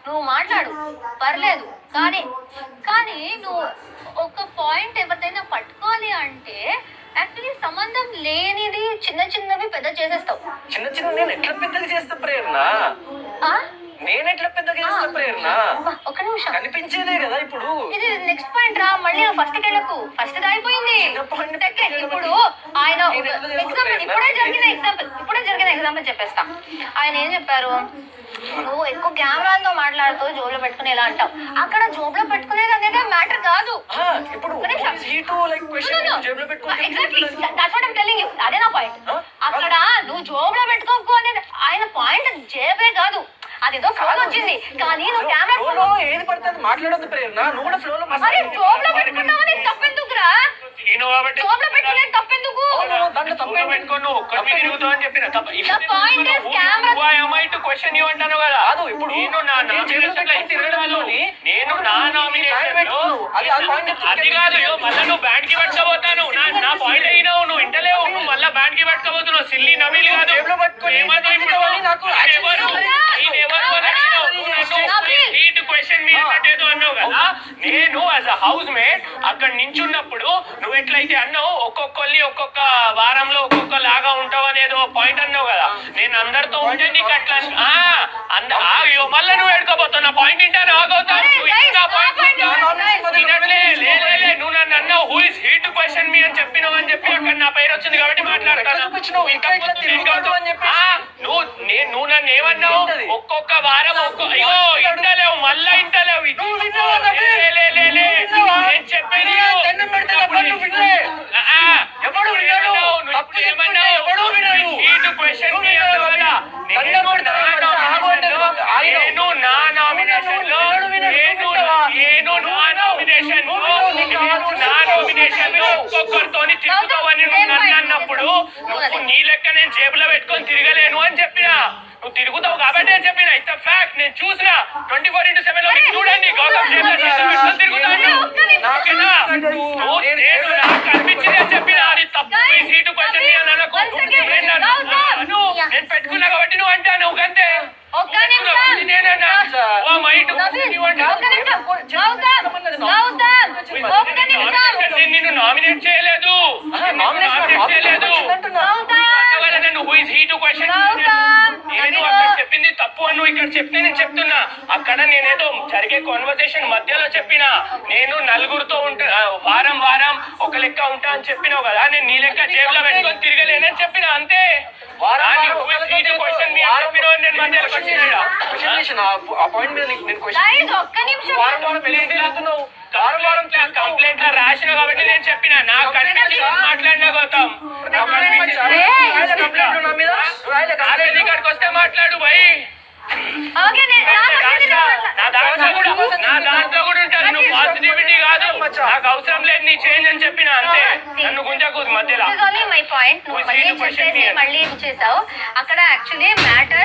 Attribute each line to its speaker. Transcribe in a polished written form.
Speaker 1: నువ్వు మాట్లాడు పర్లేదు, కానీ కానీ నువ్వు ఒక పాయింట్ ఎవరిదైనా పట్టుకోవాలి అంటే యాక్చువల్లీ సంబంధం లేనిది చిన్న చిన్నవి పెద్ద చేసేస్తావు.
Speaker 2: చిన్న చిన్న నేను ఎట్లా పెద్దగా చేస్తా ప్రేరణ? నేను ఎట్లా పెద్దగా చేస్తా ప్రేరణ?
Speaker 1: ఒక నిమిషం,
Speaker 2: కనిపించేదే కదా ఇప్పుడు.
Speaker 1: ఇది నెక్స్ట్ పాయింట్ రా, మళ్ళీ ఫస్ట్ కెళ్ళకు, ఫస్ట్ అయిపోయింది. సెకండ్, ఇప్పుడు ఆయన ఎగ్జాంపుల్ ఇప్పుడే జరిగిన ఎగ్జాంపుల్ చెప్పేస్తా. ఆయన ఏం చెప్పారు, నువ్వు ఎక్కువ కెమెరాతో మాట్లాడుతూ జోబులో పెట్టుకుని ఎలా అంటావు, అక్కడ జోబులో పెట్టుకునేది అనేది మ్యాటర్ కాదు. అదే నా పాయింట్. అక్కడ నువ్వు జోబులో పెట్టుకోకు అనేది ఆయన పాయింట్. జేబే కాదు, అదేదో ఫోన్ వచ్చింది, కానీ నువ్వు కెమెరా
Speaker 2: ఏది పడుతుంది మాట్లాడొద్దు ప్రేరణ. నువ్వు కూడా ఫ్లో లో
Speaker 1: జోబులో పెట్టుకుంటావు అని తప్పెందుకురా? జోబులో పెట్టుకునేది తప్పెందుకు?
Speaker 3: నేను నా నామినేషన్ అది కాదు, మళ్ళీ నువ్వు బ్యాండ్ కి పట్టుకోబోతాను. నా పాయింట్ అయినావు, నువ్వు ఇంటలేవు, నువ్వు మళ్ళీ బ్యాండ్ కి పట్టుకోబోతున్నావు. సిల్లీ నవీల్ కాదు, నేను యాజ్ అ హౌస్ మేట్ అక్కడ నించున్నప్పుడు నువ్వు ఎట్లయితే అన్నావు ఒక్కొక్కరిని ఒక్కొక్క వారంలో ఒక్కొక్క లాగా ఉంటావు అనేదో పాయింట్ అన్నావు కదా. నేను అందరితో ఉంటే నీకు అట్లా మళ్ళీ నువ్వు ఎడుకోబోతావు. నా పాయింట్ ఇంటాను ఆగవుతావు. నువ్వు నన్ను అన్నావు who is he to question me అని చెప్పినావు అని చెప్పి అక్కడ నా పేరు వచ్చింది కాబట్టి మాట్లాడతాను. నువ్వు నన్ను ఏమన్నావు, ఒక్కొక్క వారం అయ్యో ఇంటలేవు, మళ్ళా ఇంటలేవు. నేను చెప్పేది నేను నా నామినేషన్ లో ఒక్కొక్కరితో తిరుగుతావని నన్ను అన్నప్పుడు నువ్వు నీ లెక్క నేను జేబులో పెట్టుకొని తిరగలేను అని చెప్పినా. నువ్వు తిరుగుతావు కాబట్టి నేను చెప్పిన ఇట్స్ ఫ్యాక్ట్. నేను చూసిన 24/7 లో చూడండి గౌతమ్ జేబులో తిరుగుతాను. నాకేనా నేను నాకు కనిపించింది అని చెప్పిన అది తప్పు. సీటు క్వశ్చన్ నేను పెట్టుకున్నా కాబట్టి నువ్వు అంటా నువ్వు అంతే. నిన్ను నామినేట్ చేయలేదు. నేను అక్కడ చెప్పింది తప్పు అని నువ్వు ఇక్కడ చెప్తే నేను చెప్తున్నా. అక్కడ నేనేదో జరిగే కాన్వర్సేషన్ మధ్యలో చెప్పినా. నేను నలుగురితో ఉంటా, వారం వారం ఒక లెక్క ఉంటా అని చెప్పినావు కదా. నేను నీ లెక్క జేబులో పెట్టుకొని తిరగలేనని చెప్పిన అంతే. కంప్లైంట్ రాసిన కాబట్టి నేను చెప్పిన నాకు మాట్లాడినా గౌతమ్. ఇక్కడికి వస్తే మాట్లాడు భయ్. నా దాంట్లో కూడా ఉంటాను. నువ్వు పాజిటివిటీ కాదు, నాకు అవసరం లేదు నీ చేంజ్ అని చెప్పిన అంతే. నన్ను గుంజకూడదు మధ్యలో.
Speaker 1: మళ్ళీ చేసావు అక్కడ. Actually matter